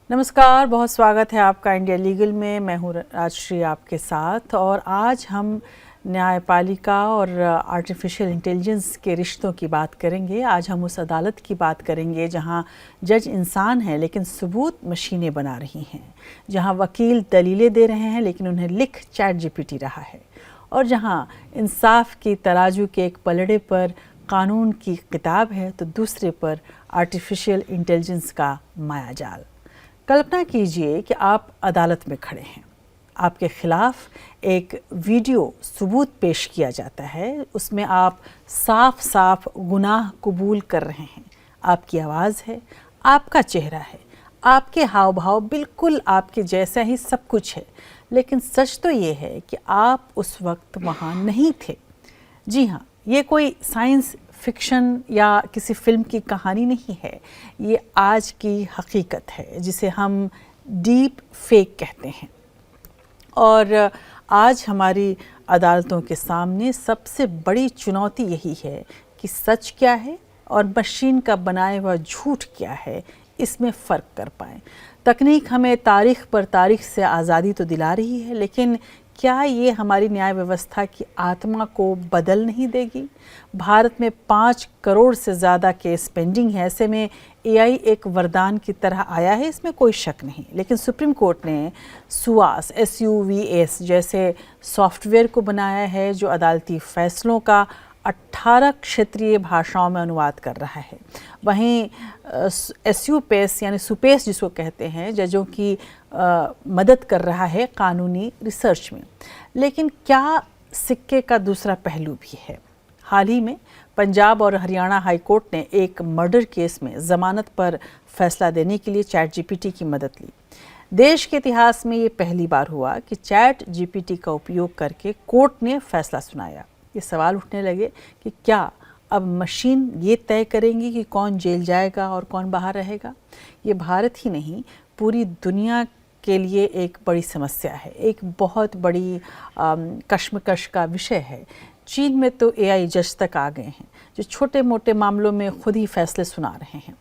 नमस्कार, बहुत स्वागत है आपका इंडिया लीगल में। मैं हूँ राजश्री आपके साथ और आज हम न्यायपालिका और आर्टिफिशियल इंटेलिजेंस के रिश्तों की बात करेंगे। आज हम उस अदालत की बात करेंगे जहाँ जज इंसान हैं लेकिन सबूत मशीनें बना रही हैं, जहाँ वकील दलीलें दे रहे हैं लेकिन उन्हें लिख चैट जीपीटी रहा है, और जहाँ इंसाफ की तराजू के एक पलड़े पर कानून की किताब है तो दूसरे पर आर्टिफिशियल इंटेलिजेंस का मायाजाल। कल्पना कीजिए कि आप अदालत में खड़े हैं, आपके खिलाफ एक वीडियो सबूत पेश किया जाता है, उसमें आप साफ साफ गुनाह कबूल कर रहे हैं। आपकी आवाज़ है, आपका चेहरा है, आपके हाव भाव बिल्कुल आपके जैसा ही सब कुछ है, लेकिन सच तो ये है कि आप उस वक्त वहाँ नहीं थे। जी हाँ, ये कोई साइंस फिक्शन या किसी फिल्म की कहानी नहीं है, ये आज की हकीकत है जिसे हम डीप फेक कहते हैं। और आज हमारी अदालतों के सामने सबसे बड़ी चुनौती यही है कि सच क्या है और मशीन का बनाया हुआ झूठ क्या है, इसमें फ़र्क कर पाएँ। तकनीक हमें तारीख पर तारीख से आज़ादी तो दिला रही है, लेकिन क्या ये हमारी न्याय व्यवस्था की आत्मा को बदल नहीं देगी? भारत में 5 करोड़ से ज़्यादा केस पेंडिंग है। ऐसे में एआई एक वरदान की तरह आया है, इसमें कोई शक नहीं। लेकिन सुप्रीम कोर्ट ने सुवास SUVAS जैसे सॉफ्टवेयर को बनाया है जो अदालती फैसलों का 18 क्षेत्रीय भाषाओं में अनुवाद कर रहा है। वहीं SUPAS यानी सुपेस जिसको कहते हैं, जजों की मदद कर रहा है कानूनी रिसर्च में। लेकिन क्या सिक्के का दूसरा पहलू भी है? हाल ही में पंजाब और हरियाणा हाई कोर्ट ने एक मर्डर केस में ज़मानत पर फैसला देने के लिए चैट जीपीटी की मदद ली। देश के इतिहास में ये पहली बार हुआ कि चैट जीपीटी का उपयोग करके कोर्ट ने फैसला सुनाया। ये सवाल उठने लगे कि क्या अब मशीन ये तय करेंगी कि कौन जेल जाएगा और कौन बाहर रहेगा? ये भारत ही नहीं, पूरी दुनिया के लिए एक बड़ी समस्या है, एक बहुत बड़ी कश्मकश का विषय है। चीन में तो एआई जज तक आ गए हैं जो छोटे मोटे मामलों में खुद ही फैसले सुना रहे हैं।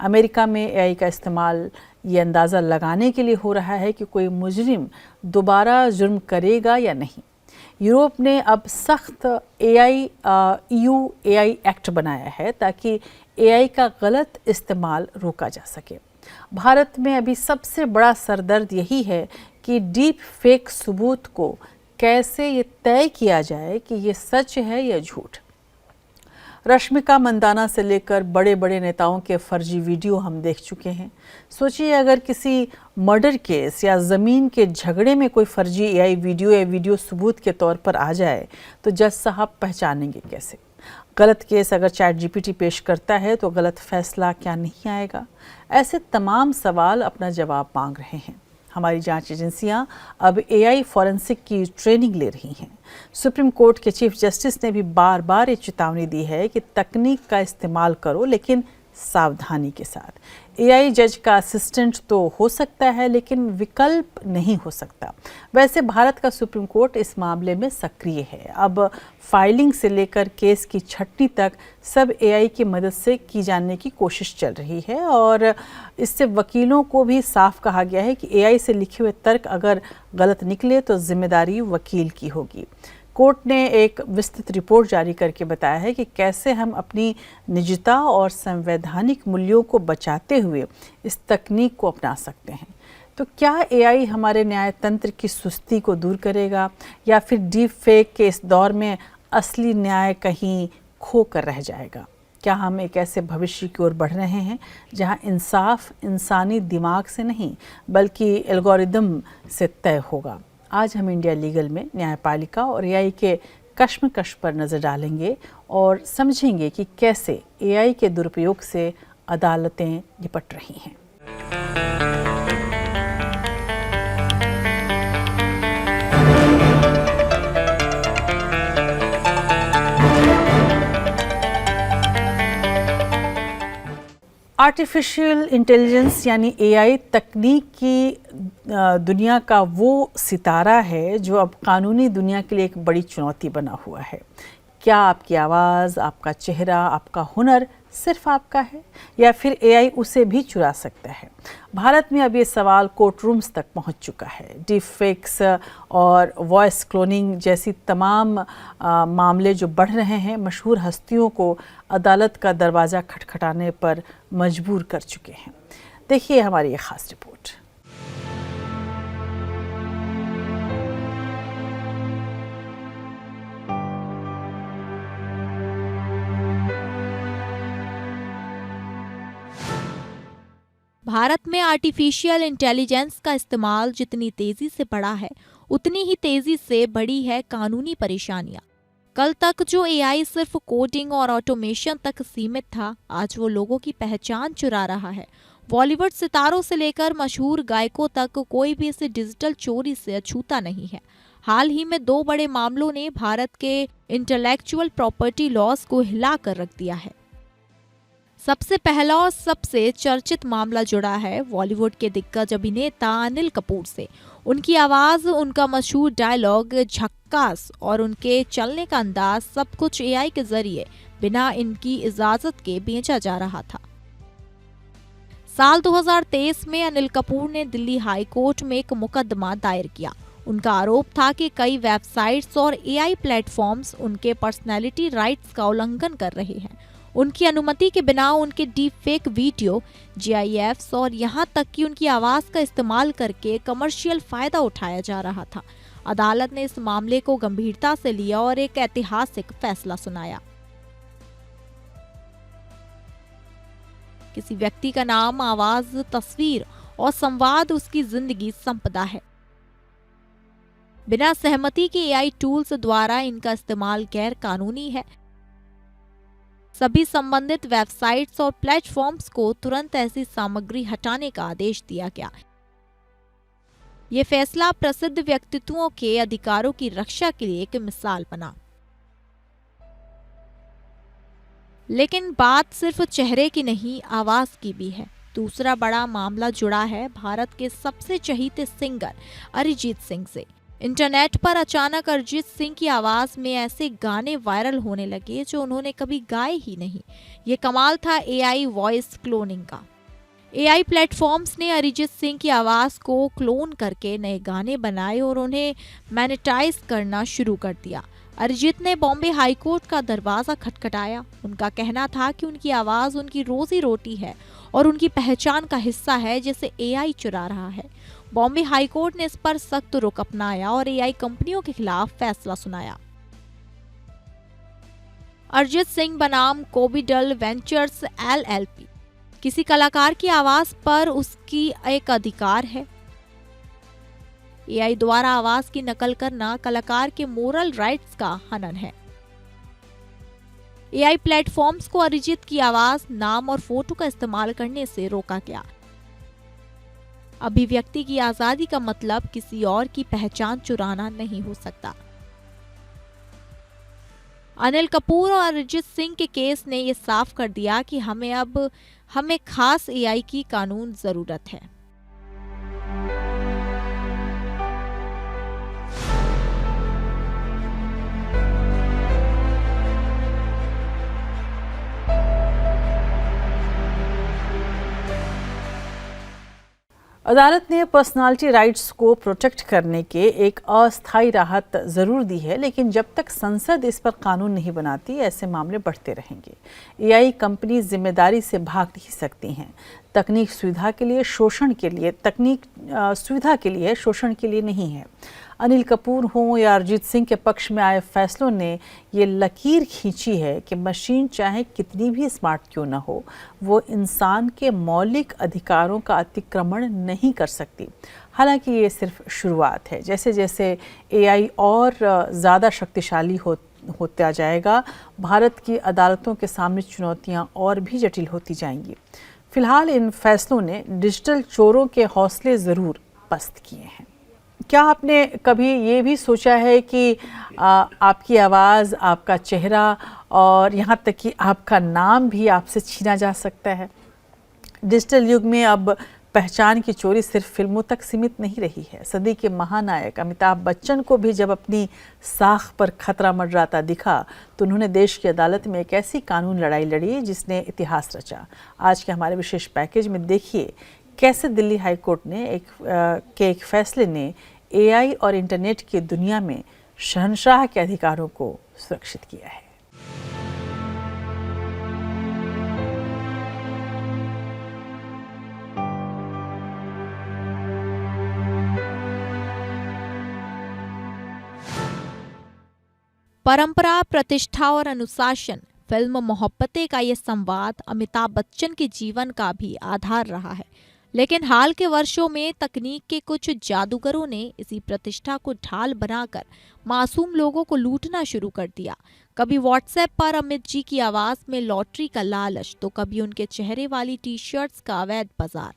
अमेरिका में एआई का इस्तेमाल ये अंदाज़ा लगाने के लिए हो रहा है कि कोई मुजरिम दोबारा जुर्म करेगा या नहीं। यूरोप ने अब सख्त EU AI एक्ट बनाया है ताकि एआई का गलत इस्तेमाल रोका जा सके। भारत में अभी सबसे बड़ा सरदर्द यही है कि डीप फेक सबूत को कैसे ये तय किया जाए कि ये सच है या झूठ। रश्मिका मंदाना से लेकर बड़े बड़े नेताओं के फर्जी वीडियो हम देख चुके हैं। सोचिए अगर किसी मर्डर केस या ज़मीन के झगड़े में कोई फर्जी एआई वीडियो या वीडियो सबूत के तौर पर आ जाए तो जज साहब पहचानेंगे कैसे? गलत केस अगर चैट जीपीटी पेश करता है तो गलत फैसला क्या नहीं आएगा? ऐसे तमाम सवाल अपना जवाब मांग रहे हैं। हमारी जांच एजेंसियां अब एआई फॉरेंसिक की ट्रेनिंग ले रही हैं। सुप्रीम कोर्ट के चीफ जस्टिस ने भी बार बार ये चेतावनी दी है कि तकनीक का इस्तेमाल करो लेकिन सावधानी के साथ। एआई जज का असिस्टेंट तो हो सकता है लेकिन विकल्प नहीं हो सकता। वैसे भारत का सुप्रीम कोर्ट इस मामले में सक्रिय है। अब फाइलिंग से लेकर केस की छटनी तक सब एआई की मदद से की जाने की कोशिश चल रही है, और इससे वकीलों को भी साफ कहा गया है कि एआई से लिखे हुए तर्क अगर गलत निकले तो जिम्मेदारी वकील की होगी। कोर्ट ने एक विस्तृत रिपोर्ट जारी करके बताया है कि कैसे हम अपनी निजता और संवैधानिक मूल्यों को बचाते हुए इस तकनीक को अपना सकते हैं। तो क्या एआई हमारे न्यायतंत्र की सुस्ती को दूर करेगा या फिर डीप फेक के इस दौर में असली न्याय कहीं खो कर रह जाएगा? क्या हम एक ऐसे भविष्य की ओर बढ़ रहे हैं जहां इंसाफ इंसानी दिमाग से नहीं बल्कि एल्गोरिदम से तय होगा? आज हम इंडिया लीगल में न्यायपालिका और एआई के कश्मकश पर नज़र डालेंगे और समझेंगे कि कैसे एआई के दुरुपयोग से अदालतें निपट रही हैं। आर्टिफिशियल इंटेलिजेंस यानी एआई तकनीक की दुनिया का वो सितारा है जो अब कानूनी दुनिया के लिए एक बड़ी चुनौती बना हुआ है। क्या आपकी आवाज़, आपका चेहरा, आपका हुनर सिर्फ आपका है या फिर एआई उसे भी चुरा सकता है? भारत में अब ये सवाल कोर्ट रूम्स तक पहुंच चुका है। डीप फेक्स और वॉइस क्लोनिंग जैसी तमाम मामले जो बढ़ रहे हैं, मशहूर हस्तियों को अदालत का दरवाज़ा खटखटाने पर मजबूर कर चुके हैं। देखिए हमारी ये खास रिपोर्ट। भारत में आर्टिफिशियल इंटेलिजेंस का इस्तेमाल जितनी तेजी से बढ़ा है, उतनी ही तेजी से बढ़ी है कानूनी परेशानियां। कल तक जो एआई सिर्फ कोडिंग और ऑटोमेशन तक सीमित था, आज वो लोगों की पहचान चुरा रहा है। बॉलीवुड सितारों से लेकर मशहूर गायकों तक कोई भी इसे डिजिटल चोरी से अछूता नहीं है। हाल ही में 2 बड़े मामलों ने भारत के इंटेलेक्चुअल प्रॉपर्टी लॉज को हिला कर रख दिया है। सबसे पहला और सबसे चर्चित मामला जुड़ा है बॉलीवुड के दिग्गज अभिनेता अनिल कपूर से। उनकी आवाज, उनका मशहूर डायलॉग, झक्कास और उनके चलने का अंदाज, सब कुछ एआई के जरिए बिना इनकी इजाजत के बेचा जा रहा था। साल 2023 में अनिल कपूर ने दिल्ली हाई कोर्ट में एक मुकदमा दायर किया। उनका आरोप था कि कई वेबसाइट्स और एआई प्लेटफॉर्म्स उनके पर्सनैलिटी राइट्स का उल्लंघन कर रहे हैं। उनकी अनुमति के बिना उनके डीप फेक वीडियो, जीआईएफ्स और यहाँ तक कि उनकी आवाज का इस्तेमाल करके कमर्शियल फायदा उठाया जा रहा था। अदालत ने इस मामले को गंभीरता से लिया और एक ऐतिहासिक फैसला सुनाया। किसी व्यक्ति का नाम, आवाज, तस्वीर और संवाद उसकी जिंदगी संपदा है। बिना सहमति के एआई टूल्स द्वारा इनका इस्तेमाल गैर कानूनी है। सभी संबंधित वेबसाइट्स और प्लेटफॉर्म्स को तुरंत ऐसी सामग्री हटाने का आदेश दिया गया। ये फैसला प्रसिद्ध व्यक्तित्वों के अधिकारों की रक्षा के लिए एक मिसाल बना। लेकिन बात सिर्फ चेहरे की नहीं, आवाज की भी है। दूसरा बड़ा मामला जुड़ा है भारत के सबसे चहीते सिंगर अरिजीत सिंह से। इंटरनेट पर अचानक अरिजीत सिंह की आवाज में ऐसे गाने वायरल होने लगे जो उन्होंने कभी गाए ही नहीं। ये कमाल था एआई वॉइस क्लोनिंग का। एआई प्लेटफॉर्म्स ने अरिजीत सिंह की आवाज को क्लोन करके नए गाने बनाए और उन्हें मैनेटाइज करना शुरू कर दिया। अरिजीत ने बॉम्बे हाई कोर्ट का दरवाजा खटखटाया। उनका कहना था कि उनकी आवाज उनकी रोजी रोटी है और उनकी पहचान का हिस्सा है जिसे एआई चुरा रहा है। बॉम्बे हाई कोर्ट ने इस पर सख्त रुख अपनाया और एआई कंपनियों के खिलाफ फैसला सुनाया। अरिजीत सिंह बनाम कोविडल वेंचर्स एलएलपी। किसी कलाकार की आवाज पर उसकी एक अधिकार है। एआई द्वारा आवाज की नकल करना कलाकार के मोरल राइट्स का हनन है। एआई प्लेटफॉर्म्स को अरिजीत की आवाज, नाम और फोटो का इस्तेमाल करने से रोका गया। अभिव्यक्ति की आजादी का मतलब किसी और की पहचान चुराना नहीं हो सकता। अनिल कपूर और अरिजीत सिंह के केस ने यह साफ कर दिया कि हमें खास एआई की कानून जरूरत है। अदालत ने पर्सनालिटी राइट्स को प्रोटेक्ट करने के एक अस्थायी राहत ज़रूर दी है, लेकिन जब तक संसद इस पर कानून नहीं बनाती, ऐसे मामले बढ़ते रहेंगे। एआई कंपनी जिम्मेदारी से भाग नहीं सकती हैं। तकनीक सुविधा के लिए, शोषण के लिए, तकनीक सुविधा के लिए, शोषण के लिए नहीं है। अनिल कपूर हों या अरिजीत सिंह के पक्ष में आए फैसलों ने ये लकीर खींची है कि मशीन चाहे कितनी भी स्मार्ट क्यों न हो, वो इंसान के मौलिक अधिकारों का अतिक्रमण नहीं कर सकती। हालांकि ये सिर्फ शुरुआत है। जैसे जैसे एआई और ज़्यादा शक्तिशाली होता जाएगा, भारत की अदालतों के सामने चुनौतियां और भी जटिल होती जाएंगी। फिलहाल इन फैसलों ने डिजिटल चोरों के हौसले ज़रूर पस्त किए हैं। क्या आपने कभी ये भी सोचा है कि आपकी आवाज़, आपका चेहरा और यहाँ तक कि आपका नाम भी आपसे छीना जा सकता है? डिजिटल युग में अब पहचान की चोरी सिर्फ फिल्मों तक सीमित नहीं रही है। सदी के महानायक अमिताभ बच्चन को भी जब अपनी साख पर खतरा मंडराता दिखा तो उन्होंने देश की अदालत में एक ऐसी कानून लड़ाई लड़ी जिसने इतिहास रचा। आज के हमारे विशेष पैकेज में देखिए कैसे दिल्ली हाई कोर्ट ने एक फैसले ने एआई और इंटरनेट की दुनिया में शहंशाह के अधिकारों को सुरक्षित किया है। परंपरा, प्रतिष्ठा और अनुशासन, फिल्म मोहब्बतें का ये संवाद अमिताभ बच्चन के जीवन का भी आधार रहा है। लेकिन हाल के वर्षों में तकनीक के कुछ जादूगरों ने इसी प्रतिष्ठा को ढाल बनाकर मासूम लोगों को लूटना शुरू कर दिया। कभी व्हाट्सएप पर अमित जी की आवाज में लॉटरी का लालच, तो कभी उनके चेहरे वाली टी शर्ट्स का अवैध बाजार।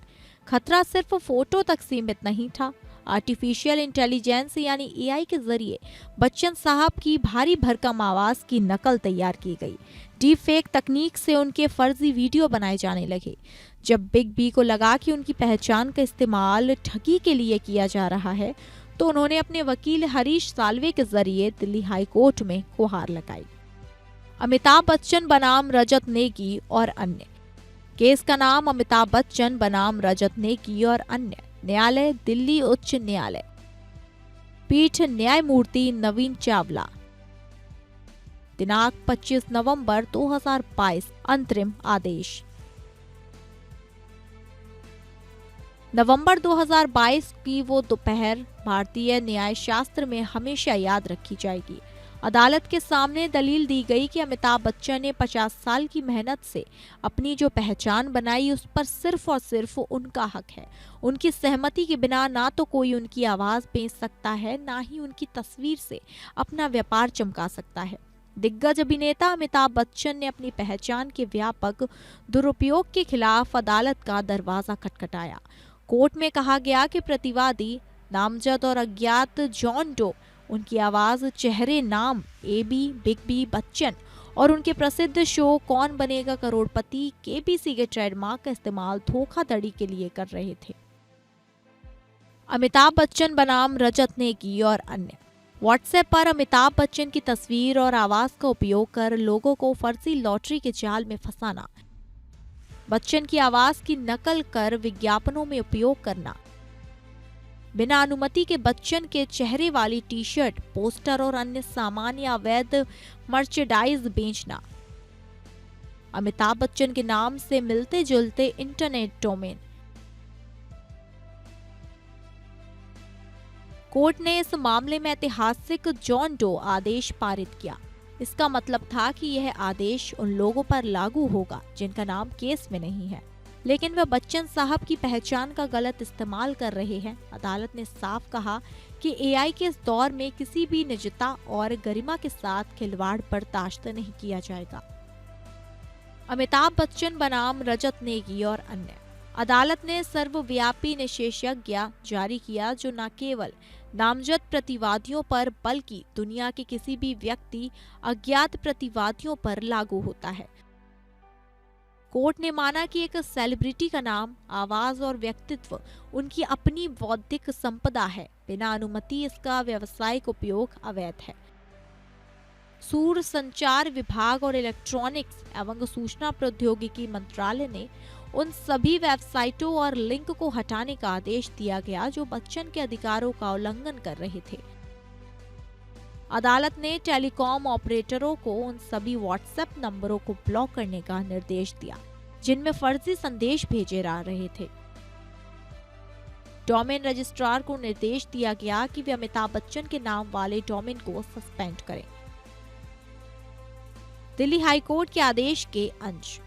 खतरा सिर्फ फोटो तक सीमित नहीं था। आर्टिफिशियल इंटेलिजेंस यानी एआई के जरिए बच्चन साहब की भारी भरकम आवाज की नकल तैयार की गई। डीप फेक तकनीक से उनके फर्जी वीडियो बनाए जाने लगे। जब बिग बी को लगा कि उनकी पहचान का इस्तेमाल ठगी के लिए किया जा रहा है, तो उन्होंने अपने वकील हरीश साल्वे के जरिए दिल्ली हाई कोर्ट में गुहार लगाई। अमिताभ बच्चन बनाम रजत नेगी और अन्य। केस का नाम अमिताभ बच्चन बनाम रजत नेगी और अन्य। न्यायालय दिल्ली उच्च न्यायालय। पीठ न्यायमूर्ति नवीन चावला। दिनांक 25 नवंबर 2022। अंतरिम आदेश। नवंबर 2022 की वो दोपहर भारतीय न्याय शास्त्र में हमेशा याद रखी जाएगी। अदालत के सामने दलील दी गई कि अमिताभ बच्चन ने 50 साल की मेहनत से अपनी जो पहचान बनाई उस पर सिर्फ और सिर्फ उनका हक है। उनकी सहमति के बिना ना तो कोई उनकी आवाज बेच सकता है, ना ही उनकी तस्वीर से अपना व्यापार चमका सकता है। दिग्गज अभिनेता अमिताभ बच्चन ने अपनी पहचान के व्यापक दुरुपयोग के खिलाफ अदालत का दरवाजा खटखटाया। कोर्ट में कहा गया कि प्रतिवादी नामजद और अज्ञात जॉन डो उनकी आवाज, चेहरे, नाम एबी, बिग बी बच्चन और उनके प्रसिद्ध शो कौन बनेगा करोड़पति केबीसी के ट्रेडमार्क का इस्तेमाल धोखाधड़ी के लिए कर रहे थे। अमिताभ बच्चन बनाम रजत नेगी और अन्य। व्हाट्सएप पर अमिताभ बच्चन की तस्वीर और आवाज का उपयोग कर लोगों को फर्जी लॉटरी के जाल में फंसाना, बच्चन की आवाज की नकल कर विज्ञापनों में उपयोग करना, बिना अनुमति के बच्चन के चेहरे वाली टी शर्ट, पोस्टर और अन्य सामान या अवैध मर्चेंडाइज बेचना, अमिताभ बच्चन के नाम से मिलते जुलते इंटरनेट डोमेन। कोर्ट ने इस मामले में ऐतिहासिक जॉन डो आदेश पारित किया। इसका मतलब था कि यह आदेश उन लोगों पर लागू होगा जिनका नाम केस में नहीं है, लेकिन वह बच्चन साहब की पहचान का गलत इस्तेमाल कर रहे हैं। अदालत ने साफ कहा कि एआई के इस दौर में किसी भी निजता और गरिमा के साथ खिलवाड़ बर्दाश्त नहीं किया जाएगा। अमिताभ बच्चन बनाम रजत नेगी और अन्य। अदालत ने सर्वव्यापी निषेधाज्ञा जारी किया जो न केवल नामजद प्रतिवादियों पर बल्कि दुनिया के किसी भी व्यक्ति, अज्ञात प्रतिवादियों पर लागू होता है। कोर्ट ने माना कि एक सेलिब्रिटी का नाम, आवाज और व्यक्तित्व उनकी अपनी बौद्धिक संपदा है। बिना अनुमति इसका व्यावसायिक उपयोग अवैध है। सूर संचार विभाग और इलेक्ट्रॉनिक्स एवं सूचना प्रौद्योगिकी मंत्रालय ने उन सभी वेबसाइटों और लिंक को हटाने का आदेश दिया गया जो बच्चन के अधिकारों का उल्लंघन कर रहे थे। अदालत ने टेलीकॉम ऑपरेटरों को उन सभी व्हाट्सएप नंबरों को ब्लॉक करने का निर्देश दिया जिनमें फर्जी संदेश भेजे जा रहे थे। डोमेन रजिस्ट्रार को निर्देश दिया गया कि वे अमिताभ बच्चन के नाम वाले डोमेन को सस्पेंड करें। दिल्ली हाईकोर्ट के आदेश के अंश।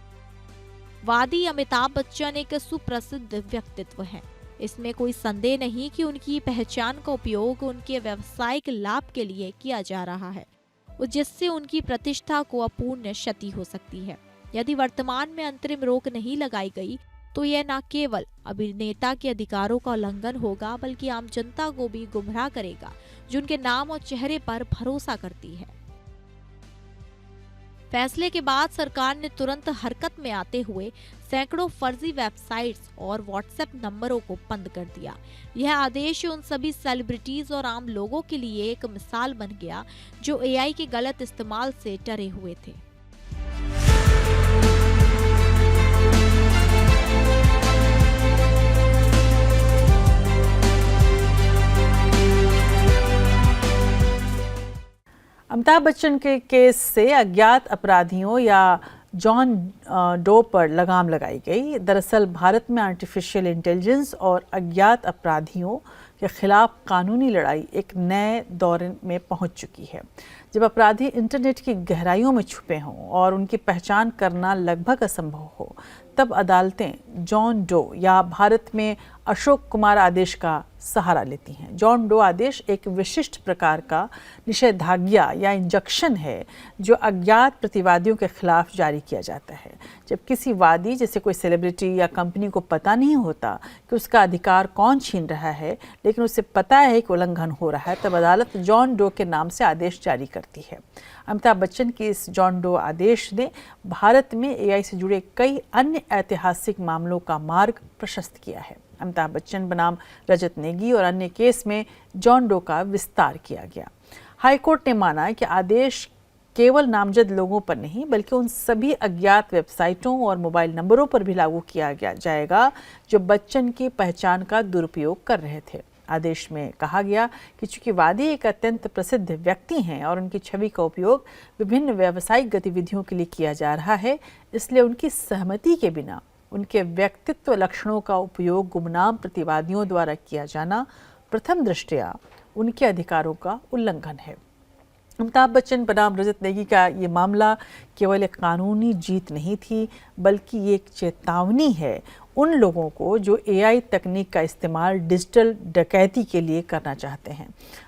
वादी अमिताभ बच्चन एक सुप्रसिद्ध व्यक्तित्व हैं। इसमें कोई संदेह नहीं कि उनकी पहचान का उपयोग उनके व्यावसायिक लाभ के लिए किया जा रहा है, जिससे उनकी प्रतिष्ठा को अपूर्ण क्षति हो सकती है। यदि वर्तमान में अंतरिम रोक नहीं लगाई गई तो यह न केवल अभिनेता के अधिकारों का उल्लंघन होगा बल्कि आम जनता को भी गुमराह करेगा जो उनके नाम और चेहरे पर भरोसा करती है। फैसले के बाद सरकार ने तुरंत हरकत में आते हुए सैकड़ों फर्जी वेबसाइट्स और व्हाट्सएप नंबरों को बंद कर दिया। यह आदेश उन सभी सेलिब्रिटीज और आम लोगों के लिए एक मिसाल बन गया जो एआई के गलत इस्तेमाल से डरे हुए थे। अमिताभ बच्चन के केस से अज्ञात अपराधियों या जॉन डो पर लगाम लगाई गई। दरअसल भारत में आर्टिफिशियल इंटेलिजेंस और अज्ञात अपराधियों के खिलाफ कानूनी लड़ाई एक नए दौर में पहुंच चुकी है, जब अपराधी इंटरनेट की गहराइयों में छुपे हों और उनकी पहचान करना लगभग असंभव हो, तब अदालतें जॉन डो या भारत में अशोक कुमार आदेश का सहारा लेती हैं। जॉन डो आदेश एक विशिष्ट प्रकार का निषेधाज्ञा या इंजक्शन है जो अज्ञात प्रतिवादियों के खिलाफ जारी किया जाता है। जब किसी वादी, जैसे कोई सेलिब्रिटी या कंपनी को पता नहीं होता कि उसका अधिकार कौन छीन रहा है, लेकिन उसे पता है कि उल्लंघन हो रहा है, तब अदालत जॉन डो के नाम से आदेश जारी करती है। अमिताभ बच्चन के इस जॉन डो आदेश ने भारत में एआई से जुड़े कई अन्य ऐतिहासिक मामलों का मार्ग प्रशस्त किया है। अमिताभ बच्चन बनाम रजत नेगी और अन्य केस में जॉन डो का विस्तार किया गया। हाईकोर्ट ने माना कि आदेश केवल नामजद लोगों पर नहीं, बल्कि उन सभी अज्ञात वेबसाइटों और मोबाइल नंबरों पर भी लागू किया जाएगा जो बच्चन की पहचान का दुरुपयोग कर रहे थे। आदेश में कहा गया कि चूंकि वादी एक अत्यंत प्रसिद्ध व्यक्ति हैं और उनकी छवि का उपयोग विभिन्न व्यावसायिक गतिविधियों के लिए किया जा रहा है, इसलिए उनकी सहमति के बिना उनके व्यक्तित्व लक्षणों का उपयोग गुमनाम प्रतिवादियों द्वारा किया जाना प्रथम दृष्टया उनके अधिकारों का उल्लंघन है। अमिताभ बच्चन बनाम रजत नेगी का ये मामला केवल एक कानूनी जीत नहीं थी, बल्कि ये एक चेतावनी है उन लोगों को जो एआई तकनीक का इस्तेमाल डिजिटल डकैती के लिए करना चाहते हैं।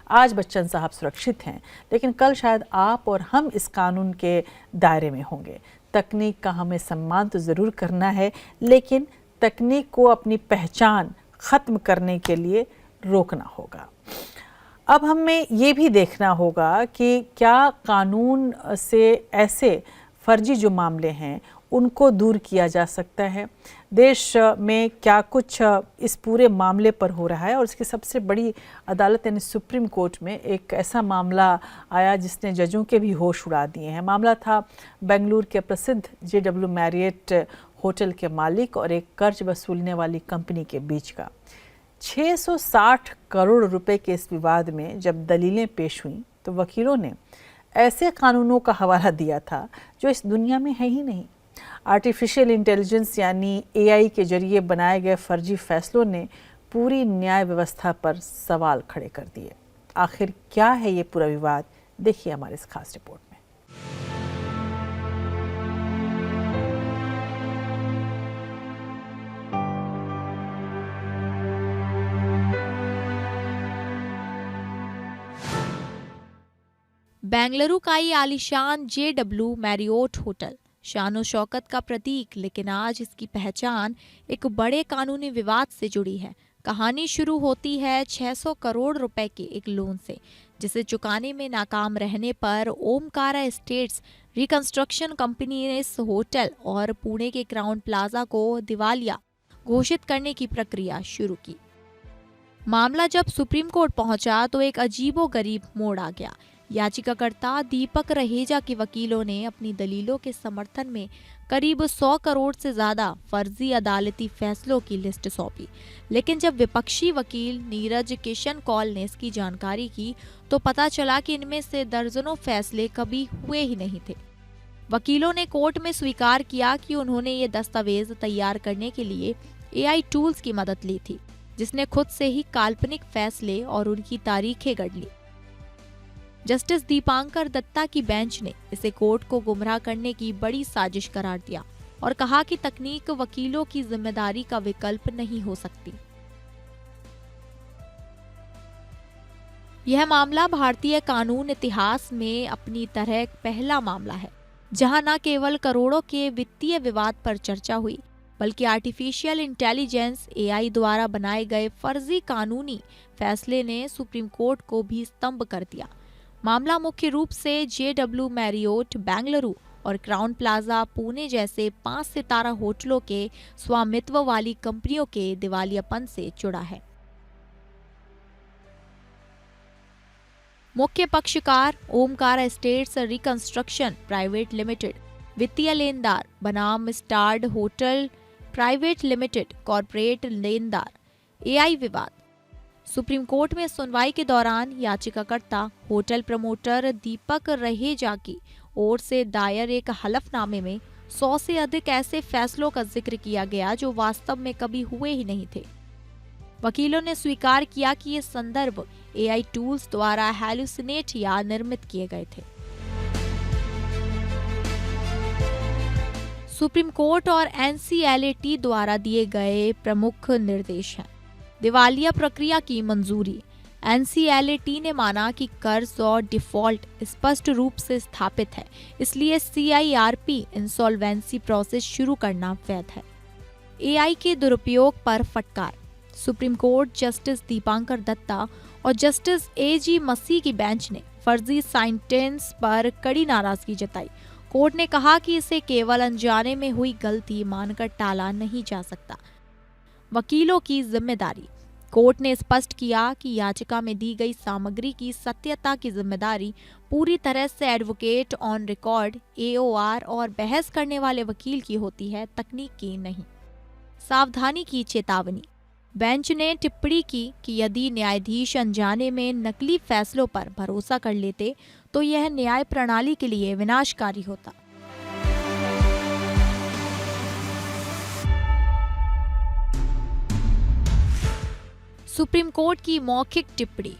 आज बच्चन साहब सुरक्षित हैं, लेकिन कल शायद आप और हम इस कानून के दायरे में होंगे। तकनीक का हमें सम्मान तो ज़रूर करना है, लेकिन तकनीक को अपनी पहचान ख़त्म करने के लिए रोकना होगा। अब हमें ये भी देखना होगा कि क्या कानून से ऐसे फर्जी जो मामले हैं उनको दूर किया जा सकता है। देश में क्या कुछ इस पूरे मामले पर हो रहा है, और इसकी सबसे बड़ी अदालत यानी सुप्रीम कोर्ट में एक ऐसा मामला आया जिसने जजों के भी होश उड़ा दिए हैं। मामला था बेंगलुरु के प्रसिद्ध JW मैरियट होटल के मालिक और एक कर्ज वसूलने वाली कंपनी के बीच का। 660 करोड़ रुपए के इस विवाद में जब दलीलें पेश हुईं तो वकीलों ने ऐसे कानूनों का हवाला दिया था जो इस दुनिया में है ही नहीं। आर्टिफिशियल इंटेलिजेंस यानी एआई के जरिए बनाए गए फर्जी फैसलों ने पूरी न्याय व्यवस्था पर सवाल खड़े कर दिए। आखिर क्या है ये पूरा विवाद, देखिए हमारे इस खास रिपोर्ट में। बेंगलुरु का ये आलीशान JW मैरियोट होटल शानो शौकत का प्रतीक, लेकिन आज इसकी पहचान एक बड़े कानूनी विवाद से जुड़ी है। कहानी शुरू होती है 600 करोड़ रुपए के एक लोन से, जिसे चुकाने में नाकाम रहने पर ओमकारा एस्टेट्स रिकंस्ट्रक्शन कंपनी ने इस होटल और पुणे के क्राउन प्लाजा को दिवालिया घोषित करने की प्रक्रिया शुरू की। मामला जब सुप्रीम कोर्ट पहुंचा तो एक अजीबोगरीब मोड़ आ गया। याचिकाकर्ता दीपक रहेजा के वकीलों ने अपनी दलीलों के समर्थन में करीब 100 करोड़ से ज्यादा फर्जी अदालती फैसलों की लिस्ट सौंपी, लेकिन जब विपक्षी वकील नीरज किशन कौल ने इसकी जानकारी की तो पता चला कि इनमें से दर्जनों फैसले कभी हुए ही नहीं थे। वकीलों ने कोर्ट में स्वीकार किया कि उन्होंने ये दस्तावेज तैयार करने के लिए AI टूल्स की मदद ली थी, जिसने खुद से ही काल्पनिक फैसले और उनकी तारीखें गढ़ ली। जस्टिस दीपांकर दत्ता की बेंच ने इसे कोर्ट को गुमराह करने की बड़ी साजिश करार दिया और कहा कि तकनीक वकीलों की जिम्मेदारी का विकल्प नहीं हो सकती। यह मामला भारतीय कानून इतिहास में अपनी तरह पहला मामला है जहां न केवल करोड़ों के वित्तीय विवाद पर चर्चा हुई, बल्कि आर्टिफिशियल इंटेलिजेंस AI द्वारा बनाए गए फर्जी कानूनी फैसले ने सुप्रीम कोर्ट को भी स्तंभ कर दिया। मामला मुख्य रूप से JW मैरियोट बेंगलुरु और क्राउन प्लाजा पुणे जैसे 5 सितारा होटलों के स्वामित्व वाली कंपनियों के दिवालियापन से जुड़ा है। मुख्य पक्षकार Omkar estates reconstruction private limited, वित्तीय लेनदार बनाम स्टार्ड होटल प्राइवेट लिमिटेड, कॉरपोरेट लेनदार। एआई विवाद। सुप्रीम कोर्ट में सुनवाई के दौरान याचिकाकर्ता होटल प्रमोटर दीपक रहेजा की ओर से दायर एक हलफनामे में 100 से अधिक ऐसे फैसलों का जिक्र किया गया जो वास्तव में कभी हुए ही नहीं थे। वकीलों ने स्वीकार किया कि ये संदर्भ एआई टूल्स द्वारा हैलुसिनेट या निर्मित किए गए थे। सुप्रीम कोर्ट और एनसीएलएटी द्वारा दिए गए प्रमुख निर्देश हैं। दिवालिया प्रक्रिया की मंजूरी। एनसीएलएटी ने माना कि कर्ज और डिफॉल्ट स्पष्ट रूप से स्थापित है, इसलिए सीआईआरपी इंसॉल्वेंसी प्रोसेस शुरू करना वैध है। एआई के दुरुपयोग पर फटकार। Supreme Court justice Dipankar Datta और जस्टिस एजी मसीह की बेंच ने फर्जी सेंटेंस पर कड़ी नाराजगी जताई। कोर्ट ने कहा कि इसे केवल अनजाने में हुई गलती मानकर टाला नहीं जा सकता। वकीलों की जिम्मेदारी। कोर्ट ने स्पष्ट किया कि याचिका में दी गई सामग्री की सत्यता की जिम्मेदारी पूरी तरह से एडवोकेट ऑन रिकॉर्ड एओआर और बहस करने वाले वकील की होती है, तकनीक की नहीं। सावधानी की चेतावनी। बेंच ने टिप्पणी की कि यदि न्यायाधीश अनजाने में नकली फैसलों पर भरोसा कर लेते तो यह न्याय प्रणाली के लिए विनाशकारी होता। सुप्रीम कोर्ट की मौखिक टिप्पणी।